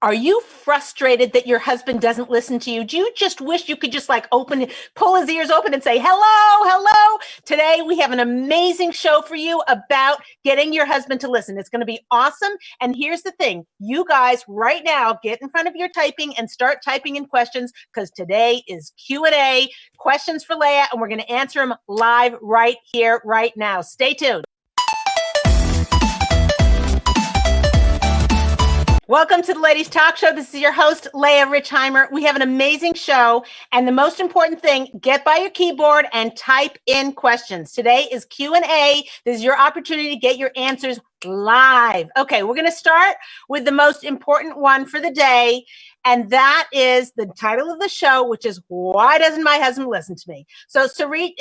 Are you frustrated that your husband doesn't listen to you? Do you just wish you could just like pull his ears open and say, hello, hello? Today, we have an amazing show for you about getting your husband to listen. It's going to be awesome. And here's the thing. You guys right now get in front of your typing and start typing in questions because today is Q&A, questions for Leah, and we're going to answer them live right here, right now. Stay tuned. Welcome to the Ladies Talk Show. This is your host, Leah Richeimer. We have an amazing show. And the most important thing, get by your keyboard and type in questions. Today is Q&A. This is your opportunity to get your answers live. Okay, we're going to start with the most important one for the day. And that is the title of the show, which is, why doesn't my husband listen to me? So, Sarit,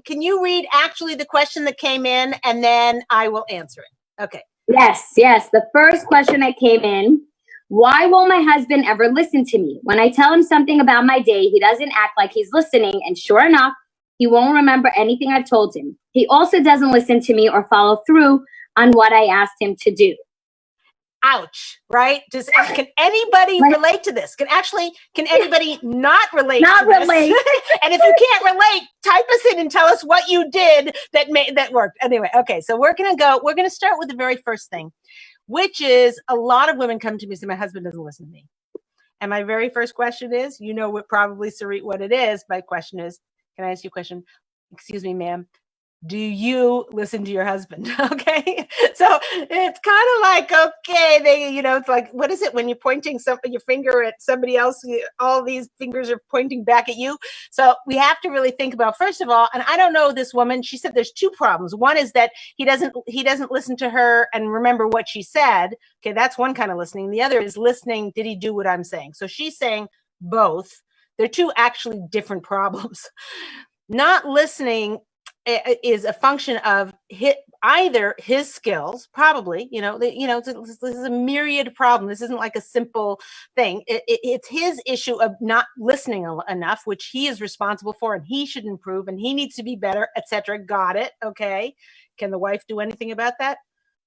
can you read actually the question that came in and then I will answer it? Okay. Yes. The first question that came in, why won't my husband ever listen to me? When I tell him something about my day, he doesn't act like he's listening. And sure enough, he won't remember anything I've told him. He also doesn't listen to me or follow through on what I asked him to do. Ouch, right? Can anybody relate to this? Can anybody not relate to this? And if you can't relate, type us in and tell us what you did that worked. Anyway, okay, so we're going to start with the very first thing, which is a lot of women come to me and say, my husband doesn't listen to me. And my very first question is, probably, Sarit, what it is. My question is, can I ask you a question? Excuse me, ma'am. Do you listen to your husband? Okay. So it's kind of like, okay, it's like, what is it when you're pointing your finger at somebody else, all these fingers are pointing back at you. So we have to really think about, first of all, and I don't know this woman, she said there's two problems. One is that he doesn't listen to her and remember what she said. Okay. That's one kind of listening. The other is listening. Did he do what I'm saying? So she's saying both. They're two actually different problems. Not listening is a function of either his skills, probably, this is a myriad problem. This isn't like a simple thing. It's his issue of not listening enough, which he is responsible for, and he should improve, and he needs to be better, etc. Got it. Okay. Can the wife do anything about that?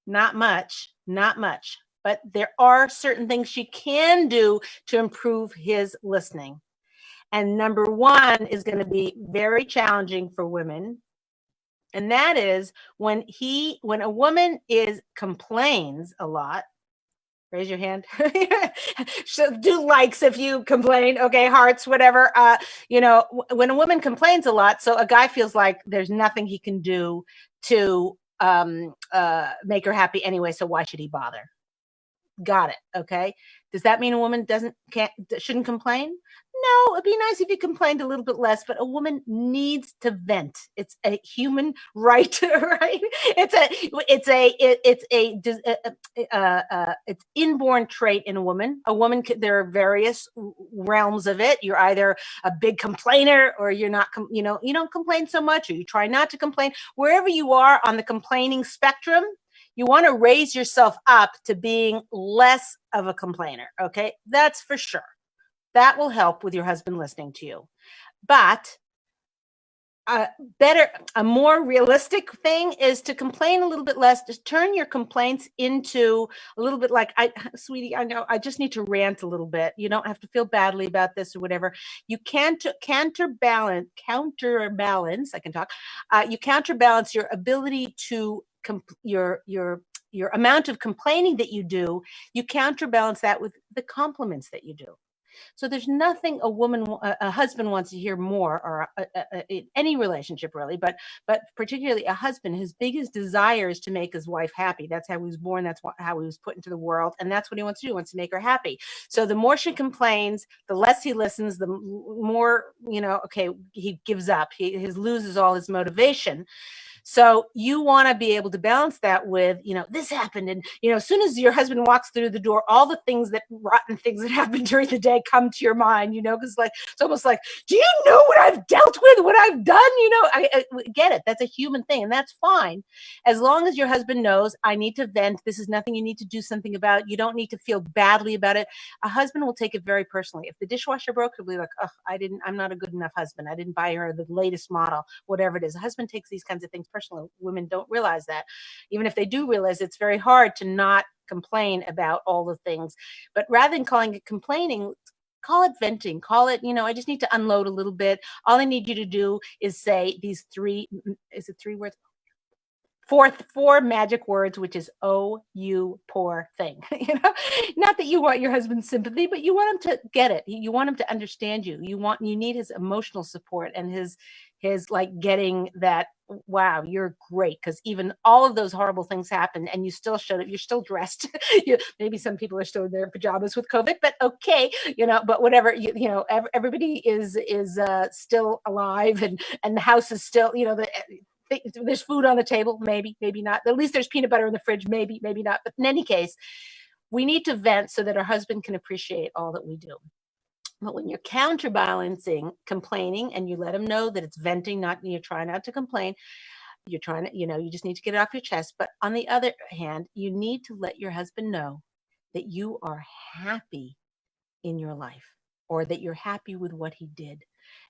Not much. But there are certain things she can do to improve his listening. And number one is going to be very challenging for women. And that is when a woman complains a lot. Raise your hand. So do likes if you complain. Okay, hearts, whatever. When a woman complains a lot, so a guy feels like there's nothing he can do to make her happy anyway. So why should he bother? Got it. Okay. Does that mean a woman shouldn't complain? No, it'd be nice if you complained a little bit less, but a woman needs to vent. It's a human right, right? It's inborn trait in a woman. There are various realms of it. You're either a big complainer or you're not, you don't complain so much, or you try not to complain. Wherever you are on the complaining spectrum, you want to raise yourself up to being less of a complainer. Okay. That's for sure. That will help with your husband listening to you. But a more realistic thing is to complain a little bit less. Just turn your complaints into a little bit like, sweetie, I know I just need to rant a little bit. You don't have to feel badly about this or whatever. You can't counterbalance. I can talk. You counterbalance your ability to your amount of complaining that you do. You counterbalance that with the compliments that you do. So there's nothing a husband wants to hear more, or in any relationship really, but particularly a husband, his biggest desire is to make his wife happy. That's how he was born. That's how he was put into the world. And that's what he wants to do. He wants to make her happy. So the more she complains, the less he listens, the more, he gives up. He loses all his motivation. So you want to be able to balance that with, this happened. And, as soon as your husband walks through the door, all the rotten things that happened during the day come to your mind, because it's almost like, do you know what I've dealt with, what I've done? I get it. That's a human thing. And that's fine. As long as your husband knows, I need to vent. This is nothing you need to do something about. You don't need to feel badly about it. A husband will take it very personally. If the dishwasher broke, he'll be like, I'm not a good enough husband. I didn't buy her the latest model, whatever it is. A husband takes these kinds of things personally. personal. Women don't realize that. Even if they do realize, it's very hard to not complain about all the things. But rather than calling it complaining, call it venting. Call it, I just need to unload a little bit. All I need you to do is say these is it 3 words? Four magic words, which is, oh, you poor thing. Not that you want your husband's sympathy, but you want him to get it. You want him to understand you. You need his emotional support and his like getting that, wow, you're great. Because even all of those horrible things happen and you still showed up, you're still dressed. Maybe some people are still in their pajamas with COVID, but okay, but whatever, everybody is still alive and the house is still, there's food on the table, maybe not. At least there's peanut butter in the fridge, maybe not. But in any case, we need to vent so that our husband can appreciate all that we do. But when you're counterbalancing complaining and you let him know that it's venting, you're trying not to complain, you're trying to, you just need to get it off your chest. But on the other hand, you need to let your husband know that you are happy in your life or that you're happy with what he did.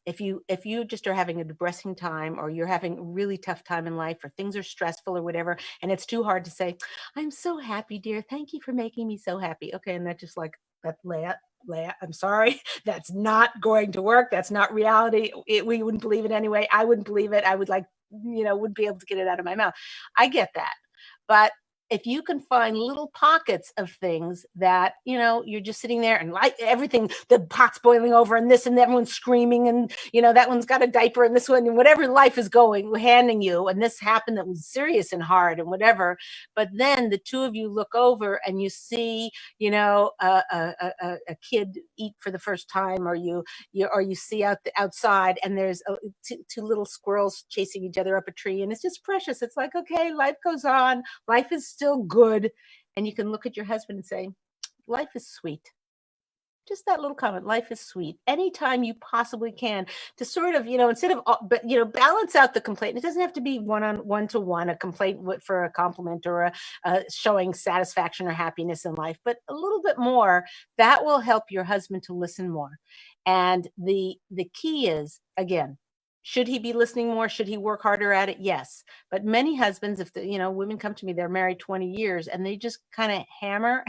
If you just are having a depressing time or you're having a really tough time in life or things are stressful or whatever, and it's too hard to say, I'm so happy, dear. Thank you for making me so happy. Okay. And that's just like, that's Leah, I'm sorry. That's not going to work. That's not reality. We wouldn't believe it anyway. I wouldn't believe it. I would wouldn't be able to get it out of my mouth. I get that. But if you can find little pockets of things that, you're just sitting there and like everything, the pot's boiling over and this and everyone's screaming and, that one's got a diaper and this one and whatever life is handing you. And this happened that was serious and hard and whatever. But then the two of you look over and you see, a kid eat for the first time or you see outside and there's two little squirrels chasing each other up a tree. And it's just precious. It's like, okay, life goes on. Life is still good. And you can look at your husband and say, life is sweet. Just that little comment, life is sweet. Anytime you possibly can to sort of, instead of, balance out the complaint. It doesn't have to be one-to-one, a complaint for a compliment or a showing satisfaction or happiness in life, but a little bit more. That will help your husband to listen more. And the key is, again, should he be listening more? Should he work harder at it? Yes. But many husbands, if women come to me, they're married 20 years and they just kind of hammer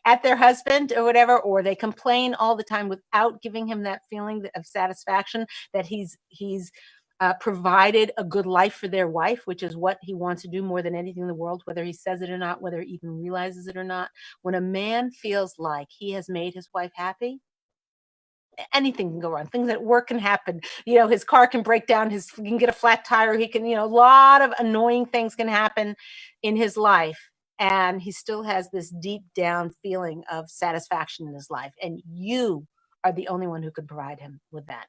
at their husband or whatever, or they complain all the time without giving him that feeling of satisfaction that he's provided a good life for their wife, which is what he wants to do more than anything in the world, whether he says it or not, whether he even realizes it or not. When a man feels like he has made his wife happy, anything can go wrong. Things at work can happen. His car can break down. He can get a flat tire. He can, a lot of annoying things can happen in his life. And he still has this deep down feeling of satisfaction in his life. And you are the only one who can provide him with that.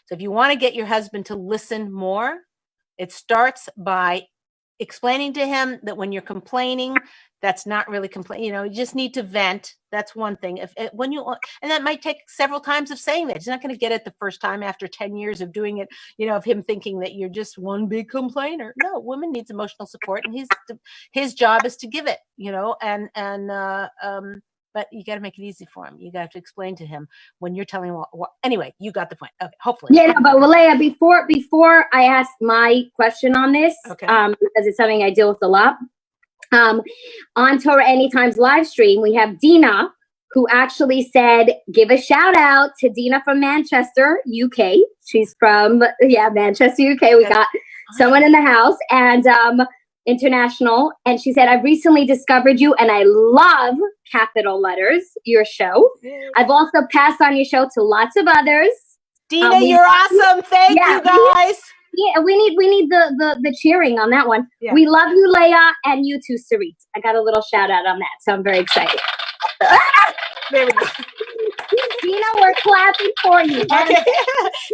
So if you want to get your husband to listen more, it starts by explaining to him that when you're complaining, that's not really complaining. You just need to vent. That's one thing. And that might take several times of saying that. He's not going to get it the first time after 10 years of doing it, of him thinking that you're just one big complainer. No, woman needs emotional support, and his job is to give it. But you got to make it easy for him. You got to explain to him when you're telling him. Anyway, you got the point. Okay, hopefully. Yeah, no, but Leah, before I ask my question on this, okay. Because it's something I deal with a lot. On Torah Anytime's live stream, we have Dina, who actually said, give a shout out to Dina from Manchester, UK. She's from, Manchester, UK. We got someone in the house and international. And she said, I recently discovered you and I love capital letters, your show. I've also passed on your show to lots of others. Dina, you're awesome. Thank you guys. We need the cheering on that one. Yeah. We love you, Leah, and you too, Sarit. I got a little shout out on that, so I'm very excited. There we go. Dina, we're clapping for you. Okay.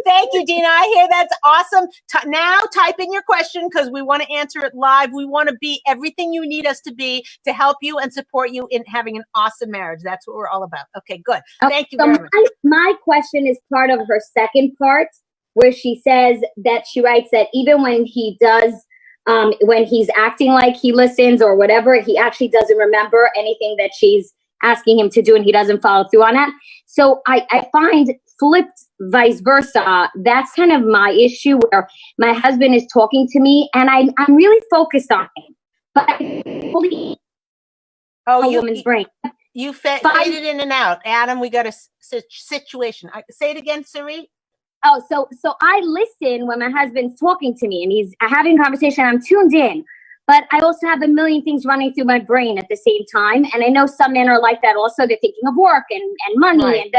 Thank you, Dina. I hear that's awesome. Now type in your question because we want to answer it live. We want to be everything you need us to be to help you and support you in having an awesome marriage. That's what we're all about. Okay, good. Thank you very much. My question is part of her second part, where she says that she writes that even when he does, when he's acting like he listens or whatever, he actually doesn't remember anything that she's asking him to do and he doesn't follow through on that. So I find flipped vice versa. That's kind of my issue, where my husband is talking to me and I'm really focused on him. But I fully woman's brain. You faded in and out. Adam, we got a situation. Say it again, Sari. Oh, so I listen when my husband's talking to me and he's having a conversation. I'm tuned in, but I also have a million things running through my brain at the same time. And I know some men are like that also. They're thinking of work and money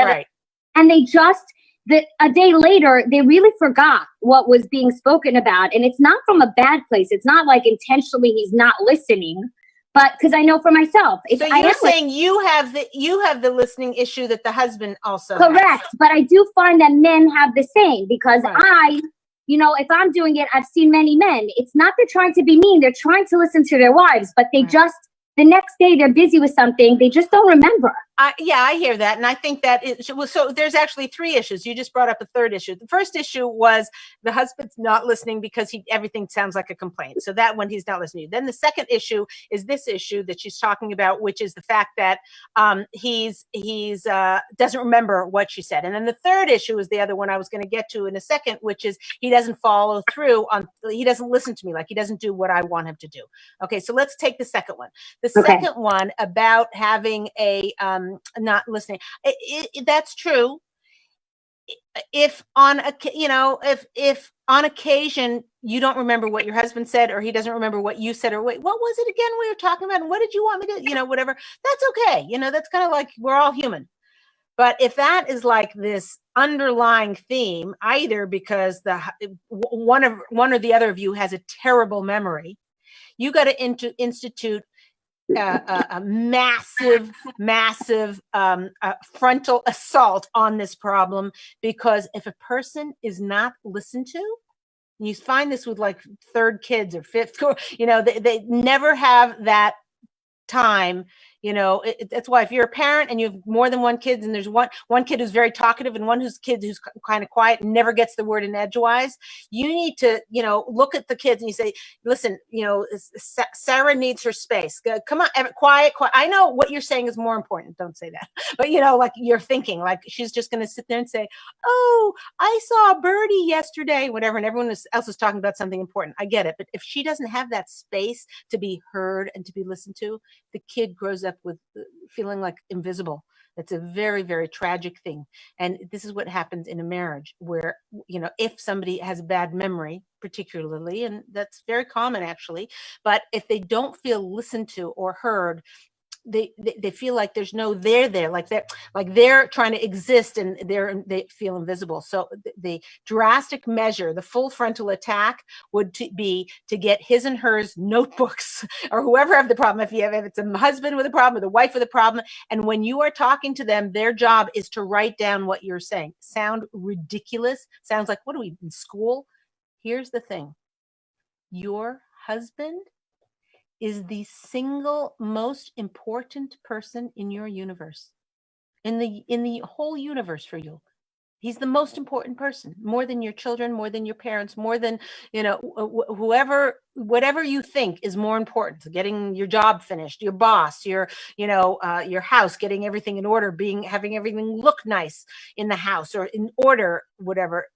and they just, a day later, they really forgot what was being spoken about. And it's not from a bad place. It's not like intentionally he's not listening. But because I know for myself. So you're saying you have the listening issue that the husband also correct. has. But I do find that men have the same, because if I'm doing it, I've seen many men. It's not they're trying to be mean. They're trying to listen to their wives, but they just, the next day they're busy with something. They just don't remember. I hear that. And I think that so there's actually three issues. You just brought up a third issue. The first issue was the husband's not listening because everything sounds like a complaint. So that one, he's not listening. Then the second issue is this issue that she's talking about, which is the fact that he's doesn't remember what she said. And then the third issue is the other one I was going to get to in a second, which is he doesn't follow through he doesn't listen to me, like he doesn't do what I want him to do. Okay, so let's take the second one. The second one about having a not listening. That's true. If on occasion you don't remember what your husband said, or he doesn't remember what you said, or wait, what was it again we were talking about? And what did you want me to, whatever, that's okay. That's kind of like, we're all human. But if that is like this underlying theme, either because one or the other of you has a terrible memory, you got to institute a massive frontal assault on this problem. Because if a person is not listened to, you find this with like third kids or fifth, they never have that time. That's why if you're a parent and you have more than one kid, and there's one kid who's very talkative and one who's kind of quiet and never gets the word in edgewise, you need to, look at the kids and you say, listen, Sarah needs her space. Come on, quiet. I know what you're saying is more important. Don't say that. But, like you're thinking, like she's just going to sit there and say, oh, I saw a birdie yesterday, whatever. And everyone else is talking about something important. I get it. But if she doesn't have that space to be heard and to be listened to, the kid grows up with feeling like invisible. It's a very, very tragic thing. And this is what happens in a marriage where, if somebody has a bad memory, particularly, and that's very common actually, but if they don't feel listened to or heard, they feel like there's no there, like they're trying to exist and they feel invisible. So the drastic measure, the full frontal attack, would be to get his and hers notebooks, or whoever have the problem. If it's a husband with a problem, or the wife with a problem, and when you are talking to them, their job is to write down what you're saying. Sound ridiculous? Sounds like, what are we in school? Here's the thing: your husband is the single most important person in your universe, in the whole universe for you. He's the most important person, more than your children, more than your parents, more than, whatever you think is more important. So getting your job finished, your boss, your house, getting everything in order, having everything look nice in the house or in order, whatever,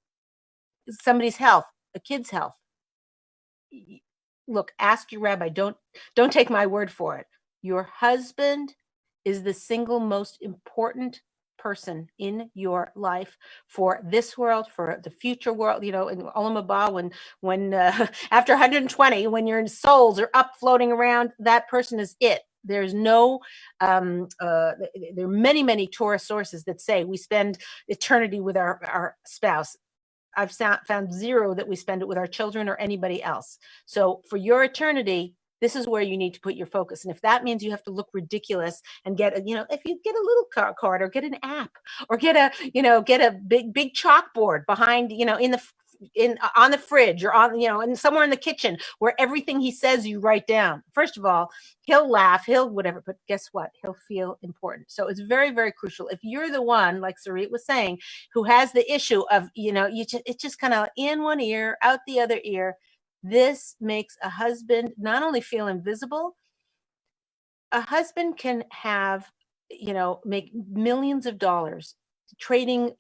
somebody's health, a kid's health. Look, ask your rabbi. Don't take my word for it. Your husband is the single most important person in your life, for this world, for the future world. In Olam Haba, when after 120, when your souls are up floating around, that person is it. There's no, there are many Torah sources that say we spend eternity with our spouse. I've found zero that we spend it with our children or anybody else. So for your eternity, this is where you need to put your focus. And if that means you have to look ridiculous and get if you get a little card or get an app or get a big chalkboard behind, on the fridge or on, and somewhere in the kitchen where everything he says you write down. First of all, he'll laugh, he'll whatever, but guess what? He'll feel important. So it's very, very crucial. If you're the one, like Sarit was saying, who has the issue of, it's just kind of in one ear, out the other ear, this makes a husband not only feel invisible, a husband can have, make millions of dollars trading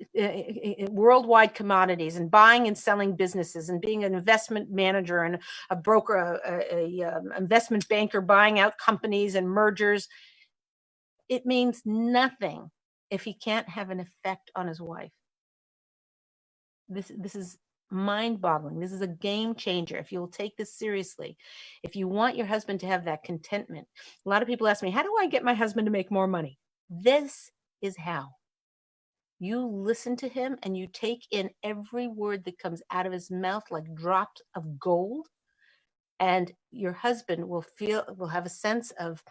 worldwide commodities and buying and selling businesses and being an investment manager and a broker, a investment banker, buying out companies and mergers. It means nothing if he can't have an effect on his wife. This is mind-boggling. This is a game changer. If you'll take this seriously, if you want your husband to have that contentment. A lot of people ask me, how do I get my husband to make more money? This is how. You listen to him and you take in every word that comes out of his mouth like drops of gold, and your husband will have a sense of,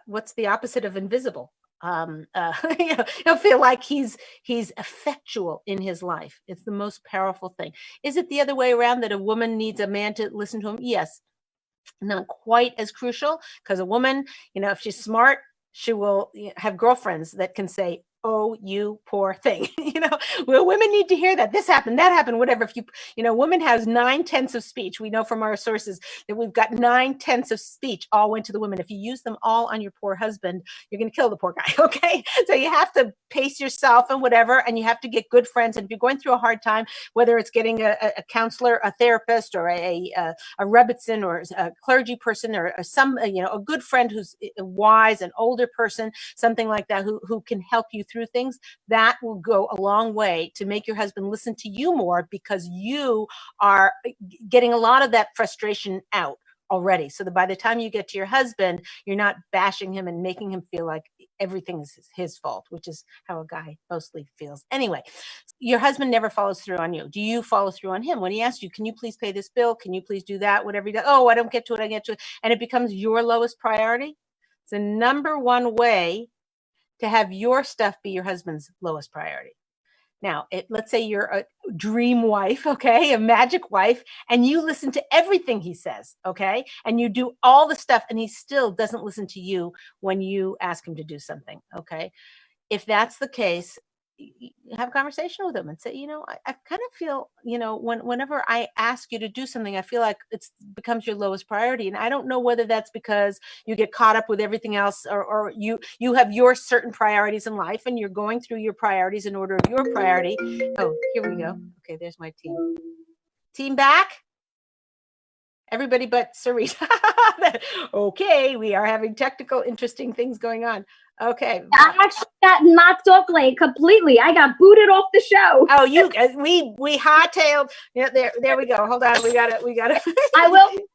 what's the opposite of invisible? He'll feel like he's effectual in his life. It's the most powerful thing. Is it the other way around, that a woman needs a man to listen to him? Yes. Not quite as crucial, because a woman, if she's smart, she will have girlfriends that can say, oh, you poor thing. Well, women need to hear that this happened, that happened, whatever. If woman has 9/10 of speech. We know from our sources that we've got 9/10 of speech all went to the women. If you use them all on your poor husband, you're going to kill the poor guy. Okay. So you have to pace yourself and whatever, and you have to get good friends. And if you're going through a hard time, whether it's getting a counselor, a therapist, or a rebbitzin, or a clergy person, or some, a good friend who's wise, an older person, something like that, who can help you through things, that will go a long way to make your husband listen to you more, because you are getting a lot of that frustration out already. So that by the time you get to your husband, you're not bashing him and making him feel like everything is his fault, which is how a guy mostly feels. Anyway, your husband never follows through on you. Do you follow through on him? When he asks you, can you please pay this bill? Can you please do that? Whatever he does. Oh, I don't get to it. I get to it. And it becomes your lowest priority. It's the number one way to have your stuff be your husband's lowest priority. Now, let's say you're a dream wife, okay, a magic wife, and you listen to everything he says, okay, and you do all the stuff, and he still doesn't listen to you when you ask him to do something, okay? If that's the case, have a conversation with him and say, I kind of feel, whenever I ask you to do something, I feel like it becomes your lowest priority. And I don't know whether that's because you get caught up with everything else, or you have your certain priorities in life, and you're going through your priorities in order of your priority. Oh, here we go. Okay, there's my team. Team back? Everybody but Sarita. Okay, we are having technical, interesting things going on. Okay. I actually got knocked off completely. I got booted off the show. Oh, we hightailed. Yeah, there we go. Hold on. We got it. I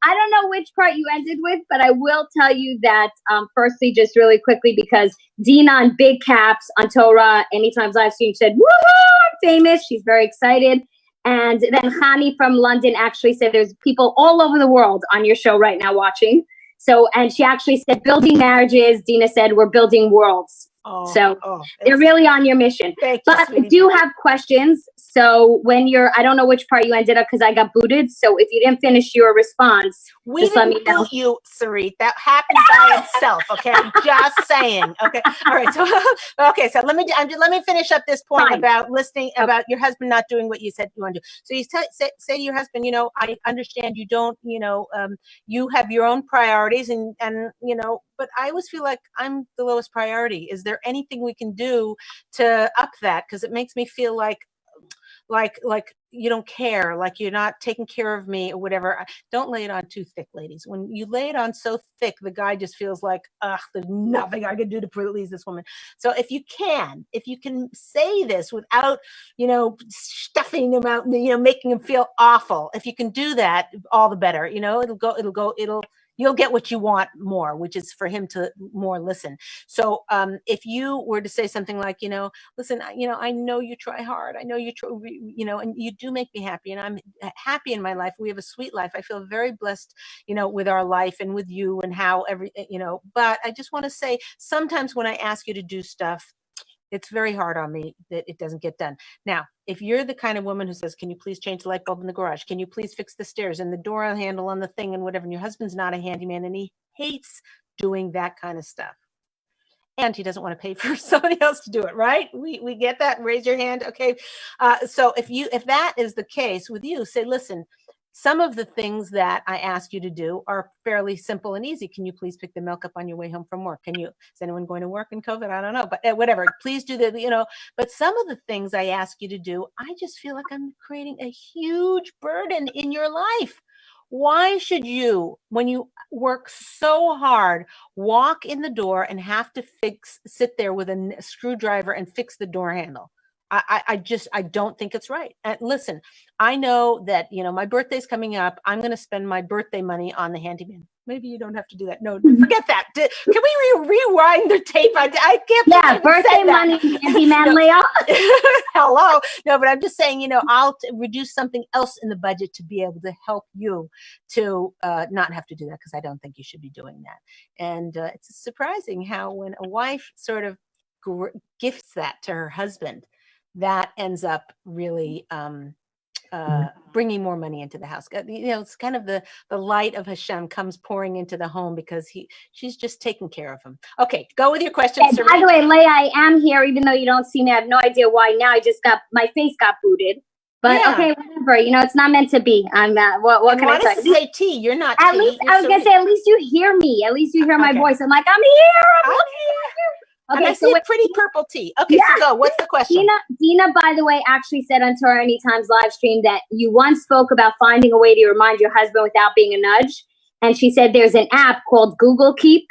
don't know which part you ended with, but I will tell you that, firstly, just really quickly, because Dina on big caps on Torah, Anytime's live stream, said, woohoo, I'm famous. She's very excited. And then Hani from London actually said there's people all over the world on your show right now watching. So, and she actually said, building marriages. Dina said, we're building worlds. They're really on your mission. But I do have questions. So when I don't know which part you ended up, because I got booted. So if you didn't finish your response, just let me know. Boot you, Sarit. That happened by itself. Okay, I'm just saying. Okay, all right. So so let me finish up this point about listening, about your husband not doing what you said you want to do. So you say to your husband, I understand you don't, you have your own priorities, and but I always feel like I'm the lowest priority. Is there anything we can do to up that? Because it makes me feel like you don't care, like you're not taking care of me or whatever. Don't lay it on too thick, ladies. When you lay it on so thick, the guy just feels like, there's nothing I can do to please this woman. So if you can say this without, stuffing them out, making them feel awful. If you can do that, all the better. You'll get what you want more, which is for him to more listen. So if you were to say something like, listen, I know you try hard. I know you try, and you do make me happy, and I'm happy in my life. We have a sweet life. I feel very blessed, with our life and with you and how but I just want to say, sometimes when I ask you to do stuff, it's very hard on me that it doesn't get done. Now, if you're the kind of woman who says, can you please change the light bulb in the garage? Can you please fix the stairs and the door handle on the thing and whatever, and your husband's not a handyman and he hates doing that kind of stuff, and he doesn't want to pay for somebody else to do it, right? We get that. Raise your hand. Okay. So if that is the case with you, say, listen, some of the things that I ask you to do are fairly simple and easy. Can you please pick the milk up on your way home from work? Is anyone going to work in COVID? I don't know, but whatever, please do that, but some of the things I ask you to do, I just feel like I'm creating a huge burden in your life. Why should you, when you work so hard, walk in the door and have to sit there with a screwdriver and fix the door handle? I don't think it's right. And listen, I know that, my birthday's coming up. I'm going to spend my birthday money on the handyman. Maybe you don't have to do that. No, forget that. Can we rewind the tape? I can't. Yeah, birthday money, handyman, Leah. Hello. No, but I'm just saying, I'll reduce something else in the budget to be able to help you to not have to do that, because I don't think you should be doing that. And it's surprising how when a wife sort of gifts that to her husband, that ends up really bringing more money into the house. It's kind of the light of Hashem comes pouring into the home because she's just taking care of him. Okay, go with your question. Okay, by the way, Leah, I am here, even though you don't see me. I have no idea why now. My face got booted. But yeah. Okay, whatever. It's not meant to be. I'm not. What can I say? Say T. You're not. At least I was gonna say. At least you hear me. At least you hear my voice. I'm like, I'm here. I'm here. Okay, and I see a pretty purple tea. Okay, so go. What's the question? Dina, by the way, actually said on Torah Anytime's live stream that you once spoke about finding a way to remind your husband without being a nudge. And she said there's an app called Google Keep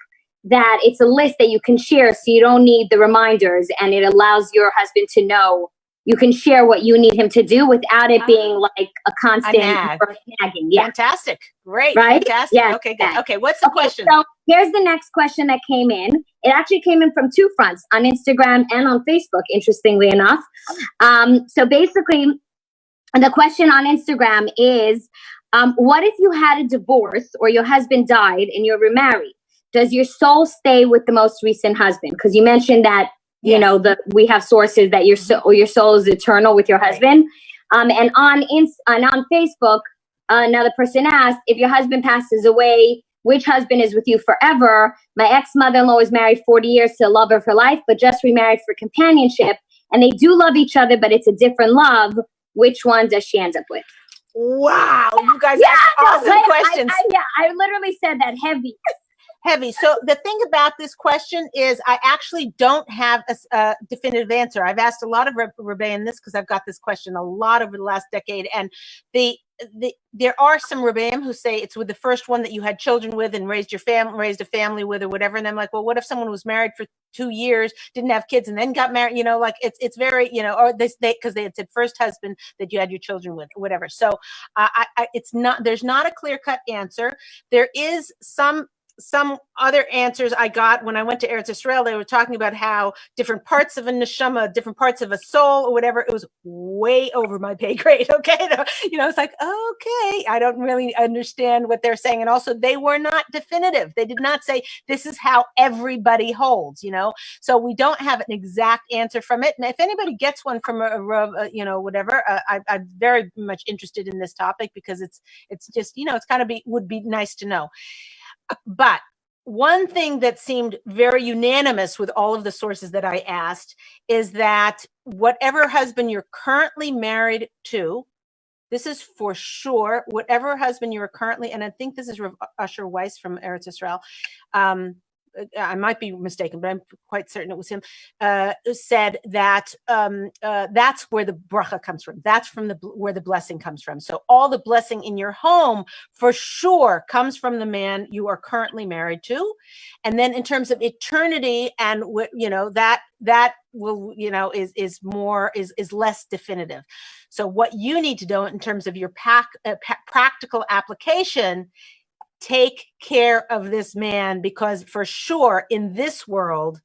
that it's a list that you can share so you don't need the reminders, and it allows your husband to know. You can share what you need him to do without it being like a constant nagging. Yeah. Fantastic. Great. Right? Fantastic. Yeah. Okay, good. Okay, what's the question? So here's the next question that came in. It actually came in from two fronts, on Instagram and on Facebook, interestingly enough. So basically, the question on Instagram is, what if you had a divorce or your husband died and you're remarried? Does your soul stay with the most recent husband? Because you mentioned that we have sources that your soul is eternal with your husband. And on Facebook, another person asked, if your husband passes away, which husband is with you forever? My ex-mother-in-law was married 40 years to the love of her life, but just remarried for companionship. And they do love each other, but it's a different love. Which one does she end up with? Wow, you guys asked awesome questions. I literally said that heavy. Heavy. So the thing about this question is I actually don't have a definitive answer. I've asked a lot of Rebbeim this because I've got this question a lot over the last decade. And there are some Rebbeim who say it's with the first one that you had children with and raised a family with or whatever. And I'm like, well, what if someone was married for 2 years, didn't have kids, and then got married? It's very, or because they had said first husband that you had your children with, or whatever. So there's not a clear-cut answer. There is some other answers I got when I went to Eretz Israel. They were talking about how different parts of a neshama, different parts of a soul or whatever. It was way over my pay grade. Okay. It's like, okay, I don't really understand what they're saying. And also they were not definitive. They did not say this is how everybody holds, so we don't have an exact answer from it. And if anybody gets one from whatever, I'm very much interested in this topic because it's just, would be nice to know. But one thing that seemed very unanimous with all of the sources that I asked is that whatever husband you're currently married to, this is for sure, whatever husband you're currently, and I think this is Rav Usher Weiss from Eretz Israel, I might be mistaken, but I'm quite certain it was him, said that that's where the bracha comes from. That's where the blessing comes from. So all the blessing in your home for sure comes from the man you are currently married to. And then in terms of eternity and that will, is less definitive. So what you need to do in terms of your practical application, take care of this man, because for sure in this world,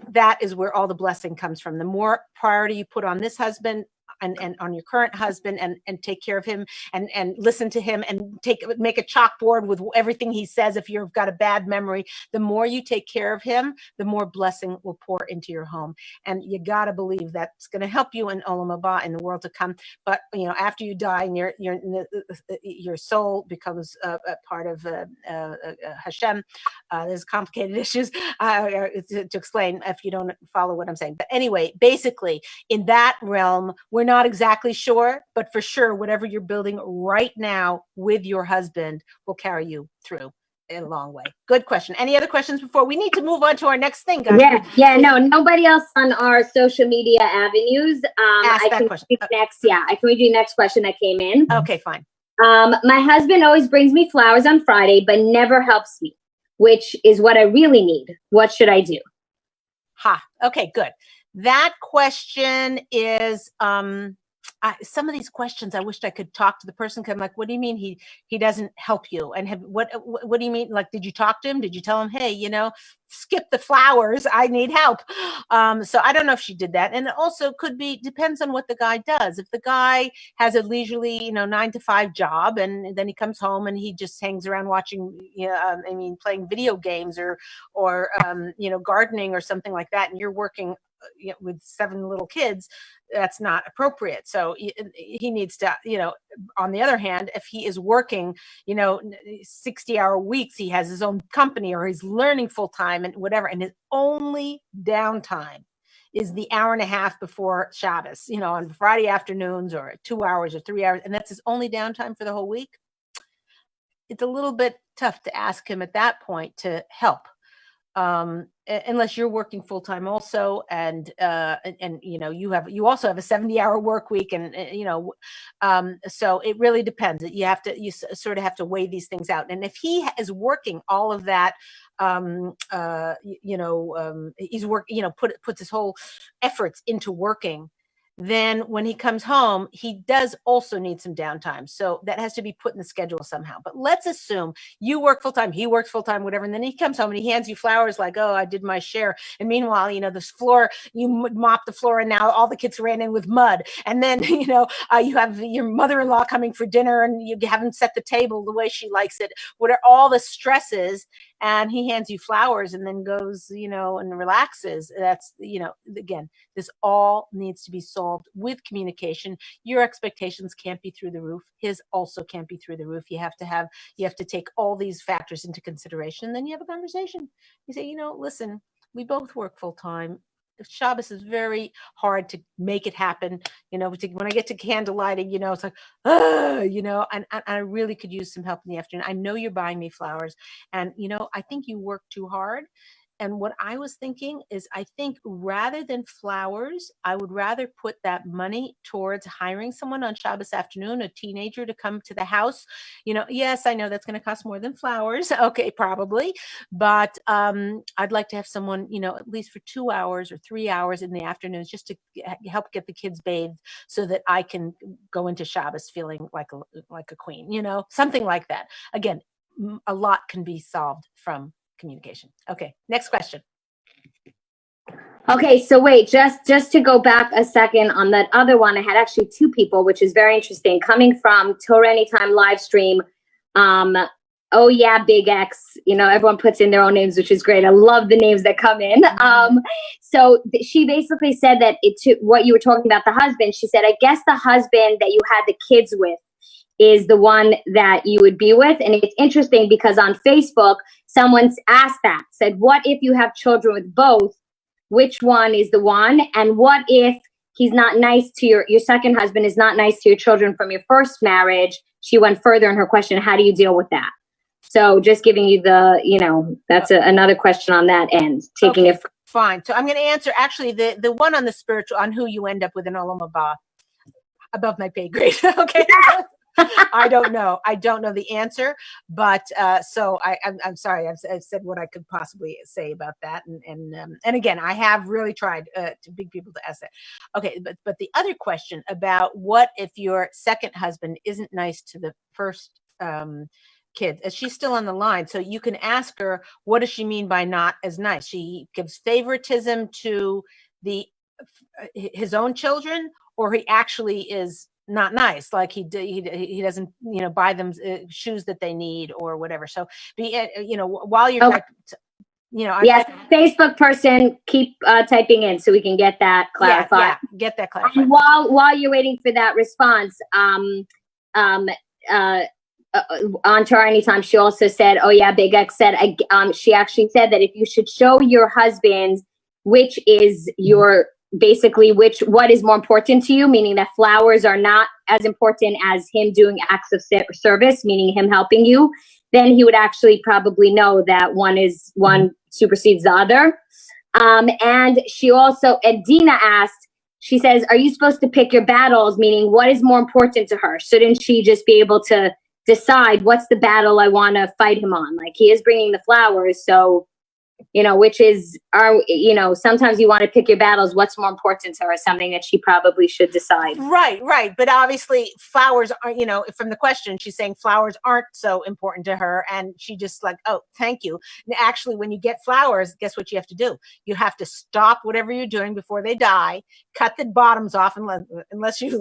that is where all the blessing comes from. The more priority you put on this husband and on your current husband and take care of him and listen to him and make a chalkboard with everything he says. If you've got a bad memory, the more you take care of him, the more blessing will pour into your home. And you got to believe that's going to help you in Olam Haba, in the world to come. But after you die and your soul becomes a part of Hashem, there's complicated issues to explain if you don't follow what I'm saying. But anyway, basically in that realm, we're not exactly sure, but for sure, whatever you're building right now with your husband will carry you through a long way. Good question. Any other questions before we need to move on to our next thing, guys? No, nobody else on our social media avenues. Ask that question. I can read you the next question that came in. Okay, fine. My husband always brings me flowers on Friday, but never helps me, which is what I really need. What should I do? Okay, good. That question is, some of these questions, I wished I could talk to the person. Cause I'm like, what do you mean he doesn't help you? And what do you mean? Like, did you talk to him? Did you tell him, hey, skip the flowers, I need help? So I don't know if she did that. And it also depends on what the guy does. If the guy has a leisurely, 9 to 5 job, and then he comes home and he just hangs around watching, playing video games or gardening or something like that, and you're working with 7 little kids, that's not appropriate. So he needs to, on the other hand, if he is working, 60-hour weeks, he has his own company or he's learning full time and whatever, and his only downtime is the hour and a half before Shabbos, on Friday afternoons, or 2 hours or 3 hours, and that's his only downtime for the whole week. It's a little bit tough to ask him at that point to help. Unless you're working full time also, and you also have a 70-hour work week, and so it really depends. You sort of have to weigh these things out. And if he is working all of that, he's puts his whole efforts into working, then when he comes home, he does also need some downtime. So that has to be put in the schedule somehow. But let's assume you work full time, he works full time, whatever. And then he comes home and he hands you flowers like, oh, I did my share. And meanwhile, this floor, you mop the floor and now all the kids ran in with mud. And then, you have your mother-in-law coming for dinner and you haven't set the table the way she likes it. What are all the stresses? And he hands you flowers and then goes, and relaxes. That's, again, this all needs to be solved with communication. Your expectations can't be through the roof. His also can't be through the roof. You have to take all these factors into consideration. And then you have a conversation. You say, listen, we both work full time. Shabbos is very hard to make it happen. When I get to candlelighting, it's like, and I really could use some help in the afternoon. I know you're buying me flowers, and, I think you work too hard. And what I was thinking is, I think rather than flowers, I would rather put that money towards hiring someone on Shabbos afternoon, a teenager to come to the house. Yes, I know that's going to cost more than flowers. Okay, probably. But I'd like to have someone, at least for 2 hours or 3 hours in the afternoons, just to help get the kids bathed so that I can go into Shabbos feeling like a queen, something like that. Again, a lot can be solved from communication. Okay, next question. Okay, so wait, just to go back a second on that other one, I had actually 2 people, which is very interesting, coming from Torah Anytime live stream. Oh yeah, Big X. Everyone puts in their own names, which is great. I love the names that come in. So she basically said that what you were talking about, the husband. She said, I guess the husband that you had the kids with is the one that you would be with. And it's interesting because on Facebook, someone's asked that, said, what if you have children with both? Which one is the one? And what if he's not nice to your second husband is not nice to your children from your first marriage? She went further in her question. How do you deal with that? So just giving you that's another question on that end, taking it. Fine. So I'm going to answer actually the one on the spiritual, on who you end up with in Olam Haba, above my pay grade. Okay. I don't know the answer, but so I'm sorry. I've said what I could possibly say about that, and again, I have really tried to beg people to ask that. Okay, but the other question about what if your second husband isn't nice to the first kid? She's still on the line, so you can ask her, what does she mean by not as nice? She gives favoritism to his own children, or he actually is not nice, like he doesn't buy them shoes that they need or whatever. So while you're yes, Facebook person, keep typing in so we can get that clarified. Yeah, get that clarified. And while you're waiting for that response, on Torah Anytime, she also said, oh yeah, Big X said, she actually said that if you should show your husband which is your basically what is more important to you, meaning that flowers are not as important as him doing acts of service, meaning him helping you, then he would actually probably know that one supersedes the other. And Dina asked, she says, are you supposed to pick your battles, meaning what is more important to her? Shouldn't she just be able to decide what's the battle I want to fight him on? Like, he is bringing the flowers, so which is sometimes you want to pick your battles. What's more important to her is something that she probably should decide. Right. But obviously flowers are, from the question, she's saying flowers aren't so important to her. And she just like, oh, thank you. And actually, when you get flowers, guess what you have to do? You have to stop whatever you're doing before they die, cut the bottoms off, unless you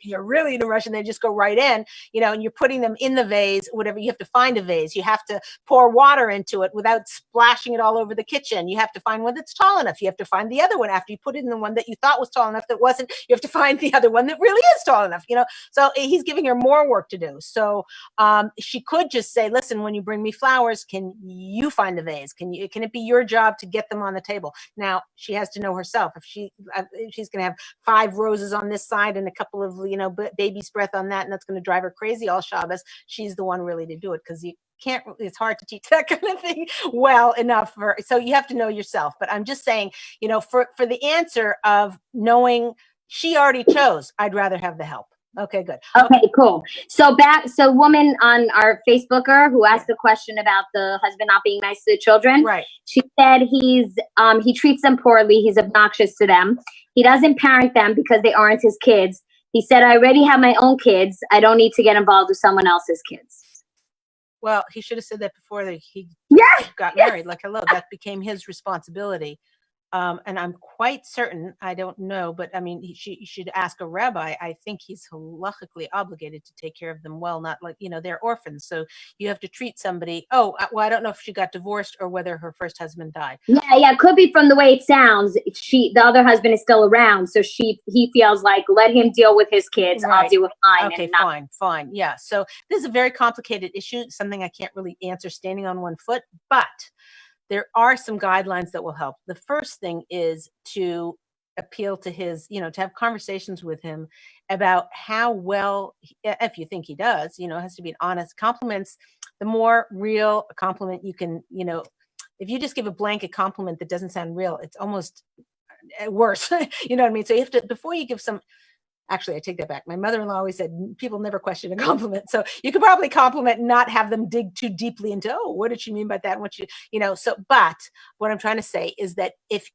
you're really in a rush and they just go right in, and you're putting them in the vase, whatever. You have to find a vase. You have to pour water into it without splashing it all over the kitchen. You have to find one that's tall enough. You have to find the other one after you put it in the one that you thought was tall enough that wasn't. You have to find the other one that really is tall enough, So he's giving her more work to do. So she could just say, listen, when you bring me flowers, can you find the vase? Can it be your job to get them on the table? Now she has to know herself. If she's going to have 5 roses on this side and a couple of, baby's breath on that, and that's going to drive her crazy all Shabbos, she's the one really to do it, because it's hard to teach that kind of thing well enough so you have to know yourself. But I'm just saying, for the answer of knowing she already chose, I'd rather have the help. Okay, good. Okay, cool. So woman on our Facebooker who asked the question about the husband not being nice to the children. Right. She said he treats them poorly. He's obnoxious to them. He doesn't parent them because they aren't his kids. He said, I already have my own kids. I don't need to get involved with someone else's kids. Well, he should have said that before he got married. Like, hello, that became his responsibility. And I'm quite certain, I don't know, but I mean, you should ask a rabbi. I think he's halachically obligated to take care of them well, not like, they're orphans. So you have to treat somebody. Oh, well, I don't know if she got divorced or whether her first husband died. Yeah. It could be from the way it sounds. The other husband is still around. So he feels like, let him deal with his kids. Right. I'll deal with mine. Okay, fine. Yeah. So this is a very complicated issue, something I can't really answer standing on one foot, but there are some guidelines that will help. The first thing is to appeal to his, to have conversations with him about how well, if you think he does, it has to be an honest compliments. The more real a compliment you can, if you just give a blanket compliment that doesn't sound real, it's almost worse. You know what I mean? So you have to, before you give some, actually, I take that back. My mother-in-law always said, people never question a compliment. So you could probably compliment and not have them dig too deeply into, oh, what did she mean by that? But what I'm trying to say is that if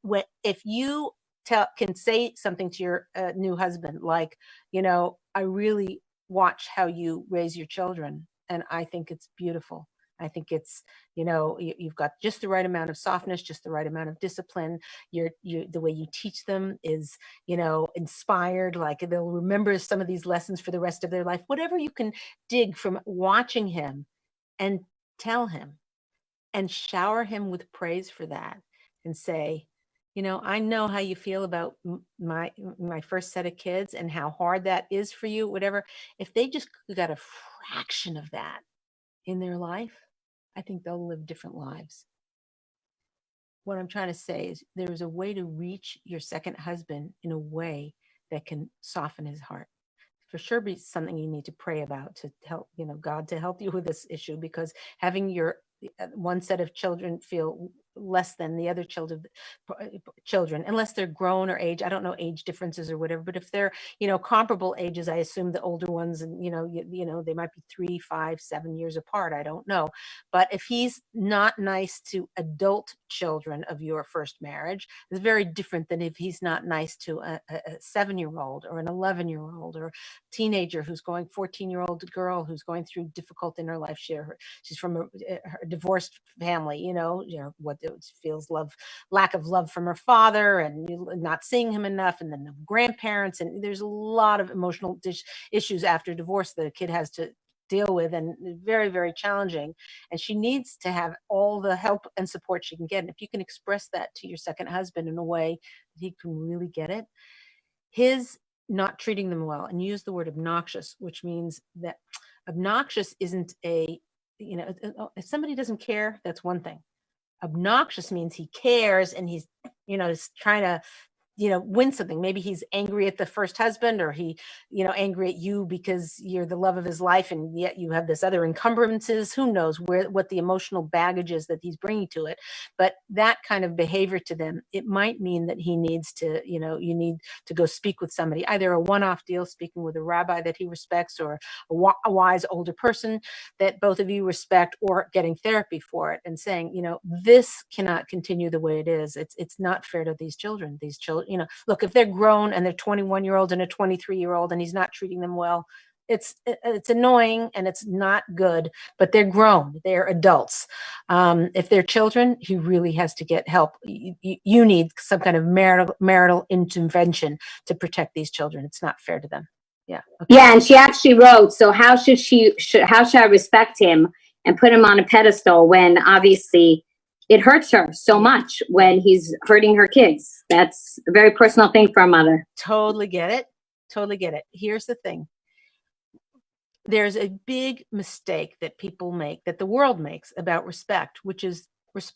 you can say something to your new husband, like, I really watch how you raise your children, and I think it's beautiful. I think it's, you've got just the right amount of softness, just the right amount of discipline. The way you teach them is, inspired, like they'll remember some of these lessons for the rest of their life. Whatever you can dig from watching him, and tell him and shower him with praise for that, and say, I know how you feel about my first set of kids and how hard that is for you, whatever. If they just got a fraction of that in their life, I think they'll live different lives. What I'm trying to say is there's a way to reach your second husband in a way that can soften his heart. For sure, be something you need to pray about to help, God to help you with this issue, because having your one set of children feel less than the other children, unless they're grown or age. I don't know age differences or whatever, but if they're, comparable ages, I assume the older ones, and, they might be 3, 5, 7 years apart. I don't know. But if he's not nice to adult children of your first marriage, it's very different than if he's not nice to a 7-year-old or an 11-year-old or a teenager who's going, 14-year-old girl who's going through difficult in her life. She's from a divorced family, what it feels lack of love from her father, and not seeing him enough, and then the grandparents, and there's a lot of emotional issues after divorce that a kid has to deal with, and very, very challenging. And she needs to have all the help and support she can get. And if you can express that to your second husband in a way that he can really get it, his not treating them well, and use the word obnoxious, which means that obnoxious isn't if somebody doesn't care, that's one thing. Obnoxious means he cares, and he's, is trying to, win something. Maybe he's angry at the first husband, or he, angry at you because you're the love of his life, and yet you have this other encumbrances. Who knows what the emotional baggage is that he's bringing to it. But that kind of behavior to them, it might mean that he needs to, you need to go speak with somebody, either a one-off deal, speaking with a rabbi that he respects, or a wise older person that both of you respect, or getting therapy for it and saying, this cannot continue the way it is. It's not fair to these children. Look, if they're grown and they're 21-year-old and a 23-year-old and he's not treating them well, it's annoying and it's not good, but they're grown, they're adults. If they're children, he really has to get help. You need some kind of marital intervention to protect these children. It's not fair to them. Yeah. Okay. Yeah, and she actually wrote, so how should I respect him and put him on a pedestal when obviously it hurts her so much when he's hurting her kids? That's a very personal thing for a mother. Totally get it. Here's the thing. There's a big mistake that people make, that the world makes, about respect, which is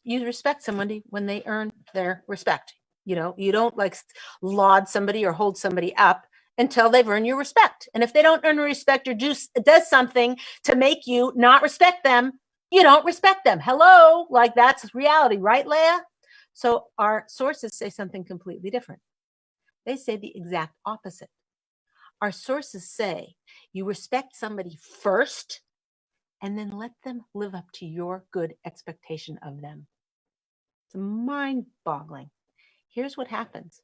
you respect somebody when they earn their respect. You don't laud somebody or hold somebody up until they've earned your respect. And if they don't earn respect or does something to make you not respect them, you don't respect them. Hello, that's reality, right, Leah? So our sources say something completely different. They say the exact opposite. Our sources say you respect somebody first and then let them live up to your good expectation of them. It's mind-boggling. Here's what happens.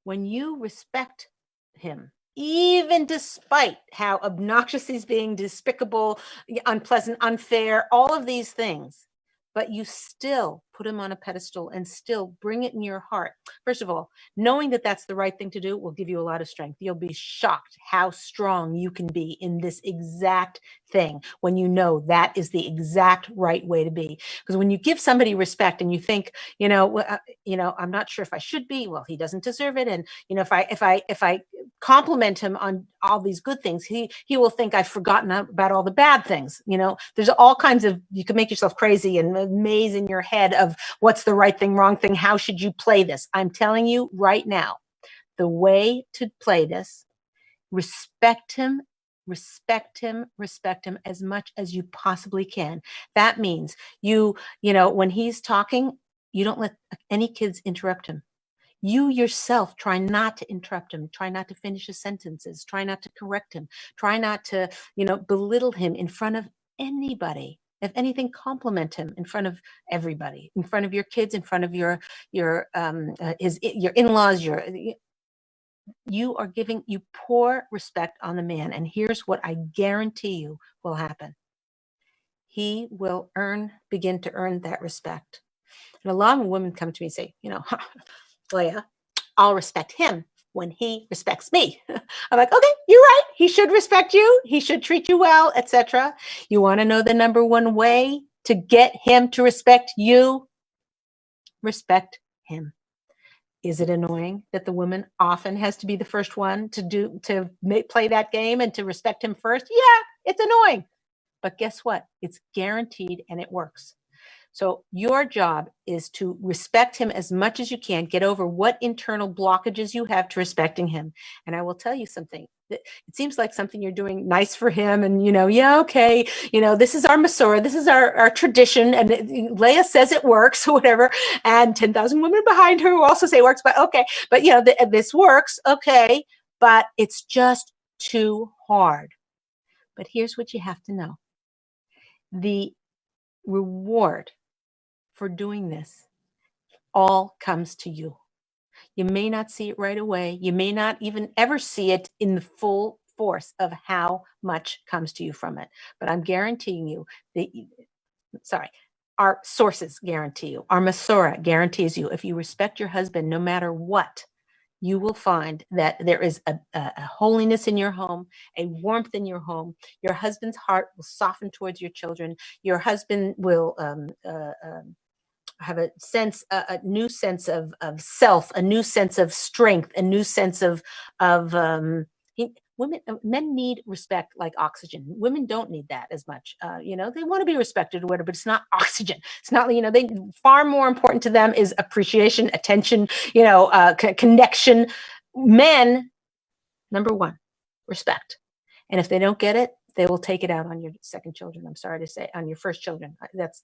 When you respect him, even despite how obnoxious he's being, despicable, unpleasant, unfair, all of these things, but you still put him on a pedestal and still bring it in your heart. First of all, knowing that that's the right thing to do will give you a lot of strength. You'll be shocked how strong you can be in this exact thing when you know that is the exact right way to be. Because when you give somebody respect and you think, I'm not sure if I should be, well, he doesn't deserve it. And, if I compliment him on all these good things, he will think I've forgotten about all the bad things. There's all kinds of, you can make yourself crazy and a maze in your head of what's the right thing, wrong thing, how should you play this? I'm telling you right now, the way to play this, respect him as much as you possibly can. That means when he's talking, you don't let any kids interrupt him. You yourself try not to interrupt him, try not to finish his sentences, try not to correct him, try not to, belittle him in front of anybody. If anything, compliment him in front of everybody, in front of your kids, in front of your in-laws, you pour respect on the man. And here's what I guarantee you will happen. He will begin to earn that respect. And a lot of women come to me and say, Leah, I'll respect him when he respects me. I'm like, okay, you're right. He should respect you. He should treat you well, etc. You want to know the number one way to get him to respect you? Respect him. Is it annoying that the woman often has to be the first one to play that game and to respect him first? Yeah, it's annoying. But guess what? It's guaranteed and it works. So your job is to respect him as much as you can, get over what internal blockages you have to respecting him. And I will tell you something. It seems like something you're doing nice for him. And, okay, this is our Masorah, this is our tradition. And Leah says it works or whatever. And 10,000 women behind her who also say it works. But okay, but, this works. Okay, but it's just too hard. But here's what you have to know. The reward for doing this all comes to you. You may not see it right away. You may not even ever see it in the full force of how much comes to you from it. But I'm guaranteeing you our sources guarantee you, our Masorah guarantees you, if you respect your husband, no matter what, you will find that there is a holiness in your home, a warmth in your home. Your husband's heart will soften towards your children. Your husband will have a new sense of self, a new sense of strength, a new sense of men need respect like oxygen. Women don't need that as much. They want to be respected or whatever, but it's not oxygen. It's not, they far more important to them is appreciation, attention, connection. Men, number one, respect. And if they don't get it, they will take it out on your second children. I'm sorry to say, on your first children. That's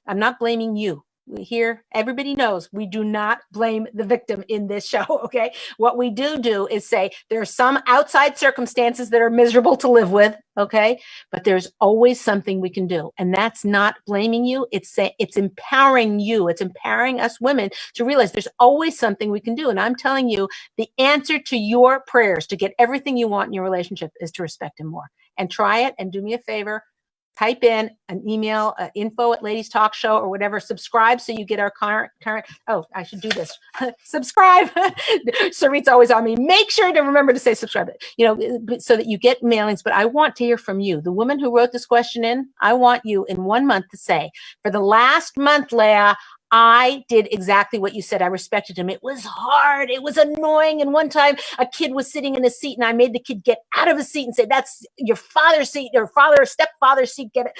I'm not blaming you. Here, everybody knows we do not blame the victim in this show, okay? What we do is say there are some outside circumstances that are miserable to live with, okay? But there's always something we can do. And that's not blaming you. It's empowering you. It's empowering us women to realize there's always something we can do. And I'm telling you, the answer to your prayers to get everything you want in your relationship is to respect him more. And try it, and do me a favor. Type in an email, info at Ladies TalkShow or whatever. Subscribe so you get our current. Oh, I should do this. Subscribe. Sarit's always on me. Make sure to remember to say subscribe. So that you get mailings. But I want to hear from you. The woman who wrote this question in, I want you in 1 month to say, for the last month, Leah, I did exactly what you said. I respected him. It was hard. It was annoying. And one time a kid was sitting in a seat and I made the kid get out of his seat and say, that's your father's seat, or father or stepfather's seat. Get it.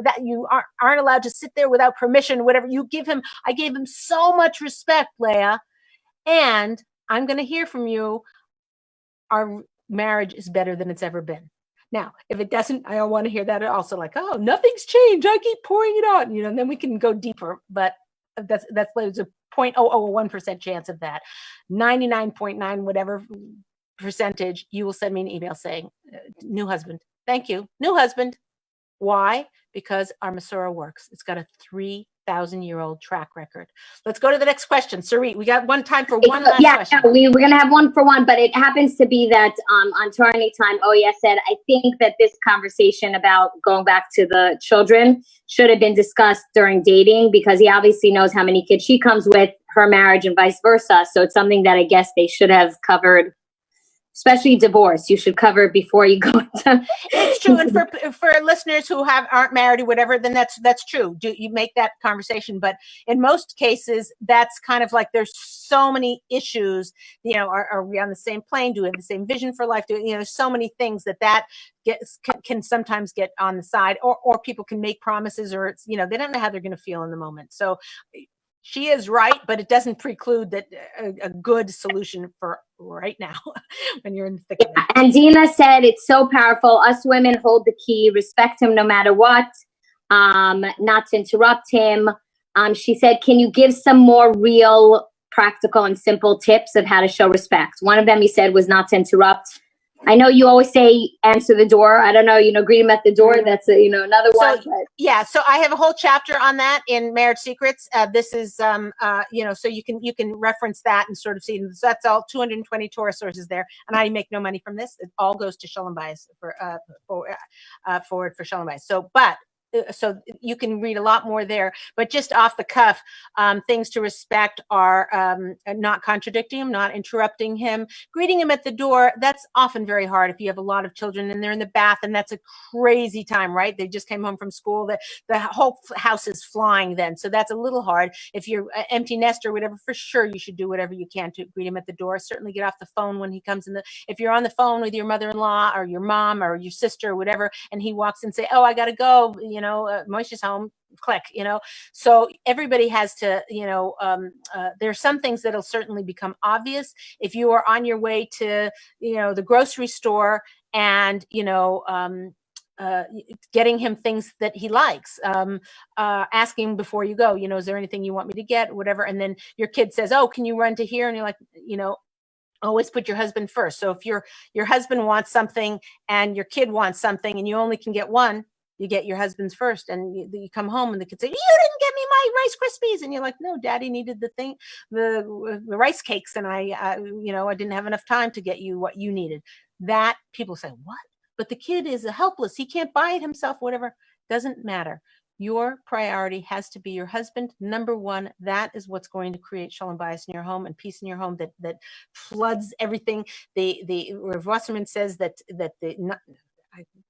That you aren't allowed to sit there without permission, whatever you give him. I gave him so much respect, Leah. And I'm going to hear from you. Our marriage is better than it's ever been. Now, if it doesn't, I don't want to hear that also, like, oh, nothing's changed. I keep pouring it out, and then we can go deeper. But there's a 0.001% chance of that. 99.9 whatever percentage, you will send me an email saying, new husband. Thank you. New husband. Why? Because our Masorah works. It's got a 3,000-year-old track record. Let's go to the next question. Sarit, we got time for one last question. Yeah, we're going to have one for one, but it happens to be that on Torah Time, Oya said, I think that this conversation about going back to the children should have been discussed during dating, because he obviously knows how many kids she comes with, her marriage, and vice versa. So it's something that I guess they should have covered. Especially divorce, you should cover it before you go to. It's true, and for listeners who aren't married or whatever, then that's true. You make that conversation, but in most cases, that's kind of like there's so many issues. Are we on the same plane? Do we have the same vision for life? There's so many things that can sometimes get on the side, or people can make promises, or it's they don't know how they're going to feel in the moment. So she is right, but it doesn't preclude that a good solution for right now when you're in the thick of it. And Dina said, it's so powerful. Us women hold the key, respect him no matter what, not to interrupt him. She said, can you give some more real, practical, and simple tips of how to show respect? One of them, he said, was not to interrupt. I know you always say answer the door. I don't know, greet him at the door. That's another one. But. Yeah, so I have a whole chapter on that in Marriage Secrets. This is so you can reference that and sort of see. So that's all 220 Torah sources there, and I make no money from this. It all goes to Shalom Bayis forward for Shalom Bayis. So you can read a lot more there, but just off the cuff, things to respect are not contradicting him, not interrupting him, greeting him at the door. That's often very hard if you have a lot of children and they're in the bath, and that's a crazy time, right? They just came home from school. The whole house is flying then. So that's a little hard. If you're an empty nester or whatever, for sure you should do whatever you can to greet him at the door. Certainly get off the phone when he comes in. If you're on the phone with your mother-in-law or your mom or your sister or whatever, and he walks in and say, oh, I got to go, Moshe's home, click, so everybody has to, there's some things that'll certainly become obvious if you are on your way to, the grocery store and, getting him things that he likes, asking before you go, is there anything you want me to get, whatever. And then your kid says, oh, can you run to here? And you're like, always put your husband first. So if your husband wants something and your kid wants something and you only can get one, you get your husband's first, and you come home and the kid say, you didn't get me my Rice Krispies. And you're like, no, Daddy needed the rice cakes. And I didn't have enough time to get you what you needed. That people say, what? But the kid is helpless. He can't buy it himself, whatever. Doesn't matter. Your priority has to be your husband. Number one, that is what's going to create Shalom Bayis in your home and peace in your home that floods everything. The Rav Wasserman says that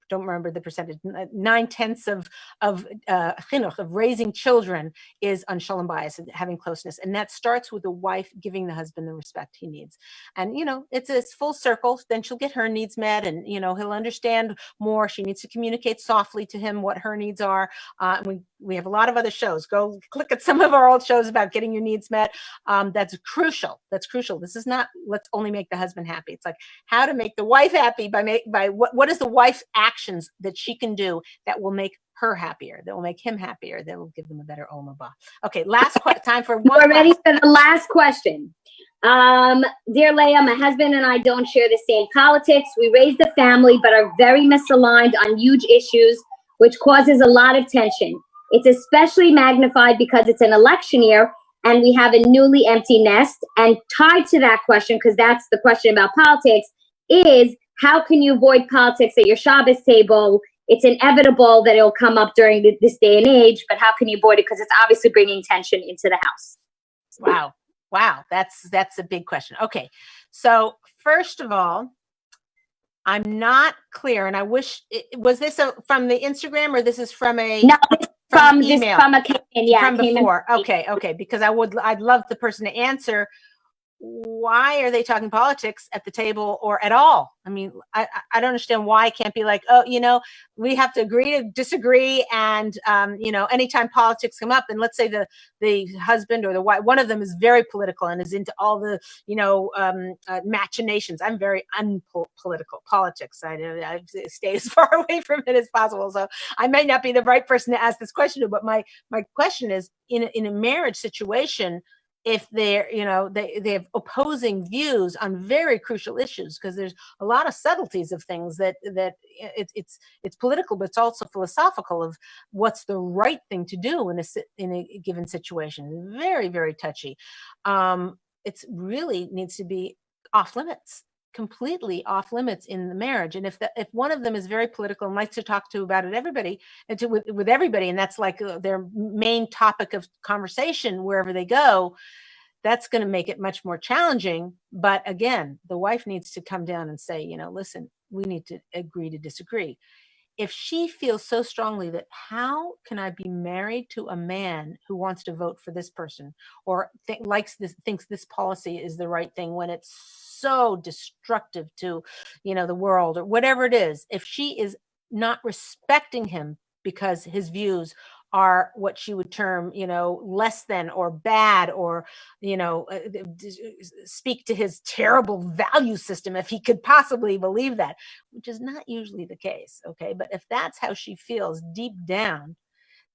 don't remember the percentage, 9/10 of chinuch, of raising children, is on Shalom Bayis, and having closeness. And that starts with the wife giving the husband the respect he needs. And, it's full circle. Then she'll get her needs met, and, he'll understand more. She needs to communicate softly to him what her needs are. And we have a lot of other shows. Go click at some of our old shows about getting your needs met. That's crucial. This is not, let's only make the husband happy. It's like how to make the wife happy by what is the wife's actions that she can do that will make her happier, that will make him happier, that will give them a better Olam Haba. Okay, last time for one. We're ready for the last question. Dear Leah, my husband and I don't share the same politics. We raised a family, but are very misaligned on huge issues, which causes a lot of tension. It's especially magnified because it's an election year and we have a newly empty nest. And tied to that question, because that's the question about politics, is how can you avoid politics at your Shabbos table? It's inevitable that it'll come up during this day and age, but how can you avoid it? Because it's obviously bringing tension into the house. Wow. That's a big question. Okay. So first of all, I'm not clear, and I wish, was this from the Instagram, or this is from a... No, from email? From before. Okay. Because I'd love the person to answer. Why are they talking politics at the table or at all? I mean, I don't understand why it can't be like, we have to agree to disagree. And, anytime politics come up, and let's say the husband or the wife, one of them is very political and is into all the, machinations. I'm very unpolitical politics. I stay as far away from it as possible. So I might not be the right person to ask this question to, but my question is, in a marriage situation, if they're, they have opposing views on very crucial issues, because there's a lot of subtleties of things that it's political, but it's also philosophical of what's the right thing to do in a given situation. Very, very touchy. It's really needs to be off limits, completely off limits in the marriage. And if one of them is very political and likes to talk about it, with everybody, and that's like their main topic of conversation wherever they go, that's going to make it much more challenging. But again, the wife needs to come down and say, listen, we need to agree to disagree. If she feels so strongly that how can I be married to a man who wants to vote for this person, or thinks this policy is the right thing when it's so destructive to, the world, or whatever it is, if she is not respecting him because his views are what she would term, less than or bad, or, speak to his terrible value system, if he could possibly believe that, which is not usually the case. Okay. But if that's how she feels deep down,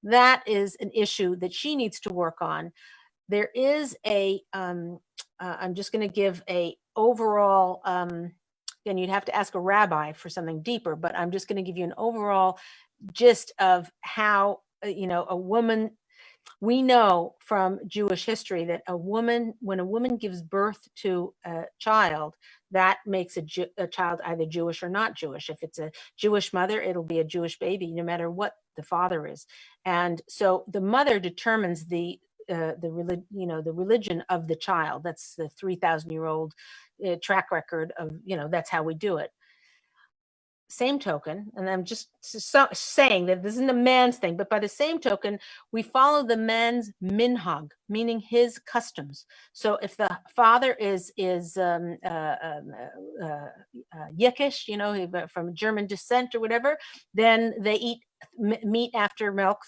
that is an issue that she needs to work on. There is I'm just going to give a overall, again, you'd have to ask a rabbi for something deeper, but I'm just going to give you an overall gist of how, a woman, we know from Jewish history that when a woman gives birth to a child, that makes a child either Jewish or not Jewish. If it's a Jewish mother, it'll be a Jewish baby, no matter what the father is. And so the mother determines the religion of the child. That's the 3,000-year-old track record of, that's how we do it. Same token, and I'm just saying that this isn't a man's thing, but by the same token, we follow the man's minhag, meaning his customs. So if the father is Yiddish, from German descent or whatever, then they eat meat after milk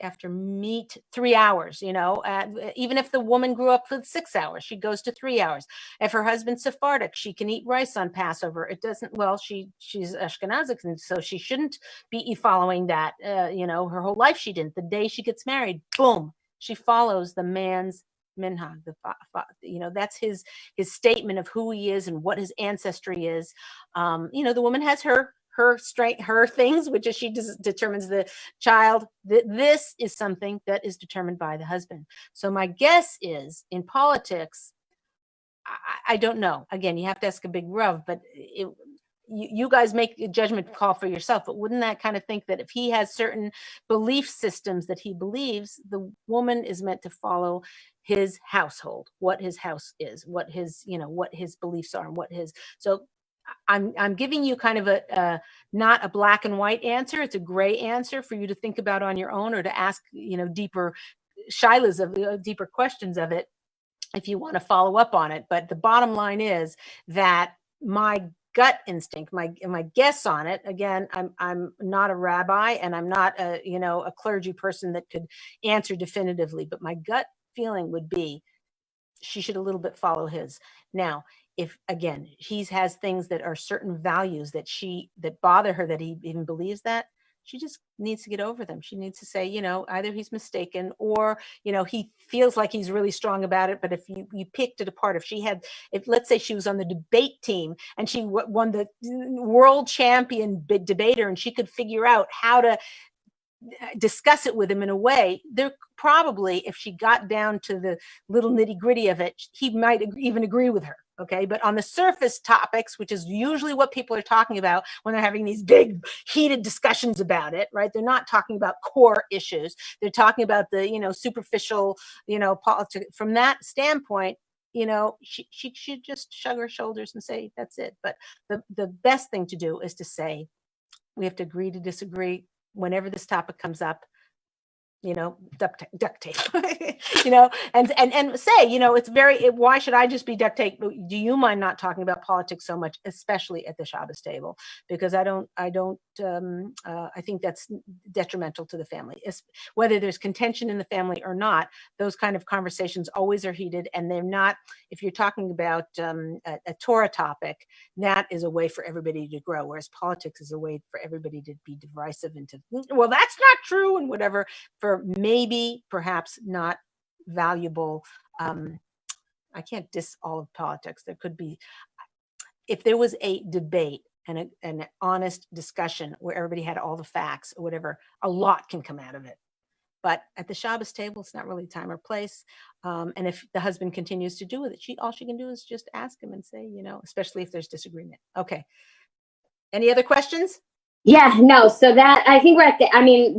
after meat 3 hours, even if the woman grew up with 6 hours, she goes to 3 hours. If her husband's Sephardic, she can eat rice on Passover. It doesn't, she's Ashkenazic, and so she shouldn't be following that. Her whole life she didn't. The day she gets married, boom, she follows the man's minhag. That's his statement of who he is and what his ancestry is. The woman has her things, which is she determines the child. This is something that is determined by the husband. So my guess is, in politics, I don't know. Again, you have to ask a big Rav, but you guys make a judgment call for yourself. But wouldn't that kind of think that if he has certain belief systems that he believes, the woman is meant to follow his household, what his house is, what his beliefs are, and so I'm giving you kind of a not a black and white answer. It's a gray answer for you to think about on your own, or to ask, deeper shilas of deeper questions of it if you want to follow up on it. But the bottom line is that my gut instinct, my guess on it, again, I'm not a rabbi, and I'm not a clergy person that could answer definitively, but my gut feeling would be she should a little bit follow his. Now, if again he has things that are certain values that bother her, that he even believes that, she just needs to get over them. She needs to say, either he's mistaken, or he feels like he's really strong about it. But if you picked it apart, if let's say she was on the debate team and she won the world champion debater, and she could figure out how to discuss it with him in a way, there probably, if she got down to the little nitty gritty of it, he might even agree with her. Okay. But on the surface topics, which is usually what people are talking about when they're having these big heated discussions about it, right? They're not talking about core issues. They're talking about the, superficial, politics. From that standpoint, she should just shrug her shoulders and say, that's it. But the best thing to do is to say, we have to agree to disagree. Whenever this topic comes up, duct tape, and say, it's why should I just be duct tape? Do you mind not talking about politics so much, especially at the Shabbos table? Because I think that's detrimental to the family. Whether there's contention in the family or not, those kind of conversations always are heated, and they're not, if you're talking about a Torah topic, that is a way for everybody to grow, whereas politics is a way for everybody to be divisive and to, well, that's not true, and whatever, for maybe perhaps not valuable. I can't diss all of politics. There could be, if there was a debate and an honest discussion where everybody had all the facts or whatever, a lot can come out of it. But at the Shabbos table, it's not really time or place. And if the husband continues to do with it, all she can do is just ask him and say, especially if there's disagreement. Okay. Any other questions? Yeah, no. So that, I think we're at the,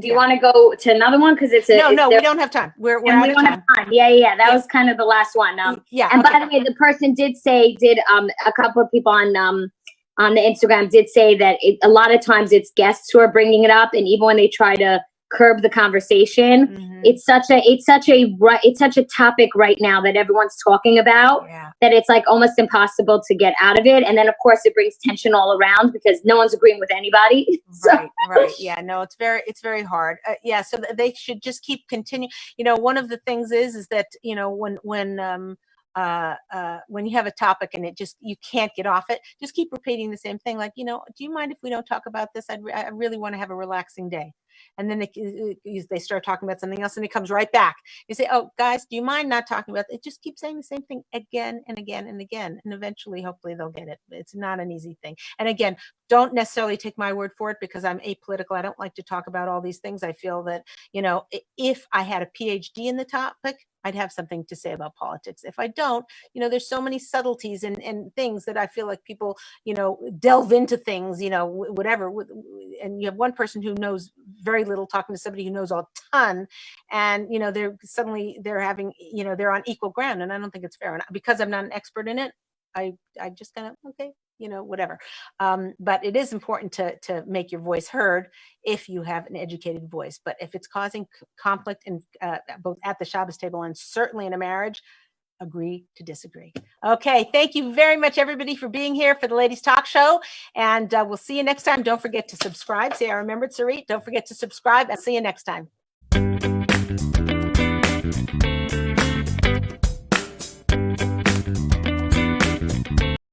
do you want to go to another one? Because it's no, we don't have time. We're out of time. Yeah. That was kind of the last one. Yeah. And by the way, the person did a couple of people on the Instagram did say that a lot of times it's guests who are bringing it up, and even when they try to curb the conversation, it's such a topic right now that everyone's talking about, that it's like almost impossible to get out of it. And then of course it brings tension all around because no one's agreeing with anybody. Right. Yeah, no, it's very hard. So they should just keep continuing. One of the things is that, when you have a topic and you can't get off it, just keep repeating the same thing. Like, do you mind if we don't talk about this? I really want to have a relaxing day. And then they start talking about something else, and it comes right back. You say, oh, guys, do you mind not talking about it? Just keep saying the same thing again and again and again. And eventually, hopefully, they'll get it. It's not an easy thing. And again, don't necessarily take my word for it, because I'm apolitical. I don't like to talk about all these things. I feel that, if I had a PhD in the topic, I'd have something to say about politics. If I don't, there's so many subtleties and things that I feel like people, delve into things, whatever. And you have one person who knows very little talking to somebody who knows a ton, and, they're having, they're on equal ground. And I don't think it's fair. And because I'm not an expert in it, I just kind of, okay, whatever. But it is important to make your voice heard if you have an educated voice. But if it's causing conflict in both at the Shabbos table and certainly in a marriage, agree to disagree. Okay. Thank you very much, everybody, for being here for the Ladies Talk Show. And we'll see you next time. Don't forget to subscribe. See, I remembered, Sarit. Don't forget to subscribe. I'll see you next time.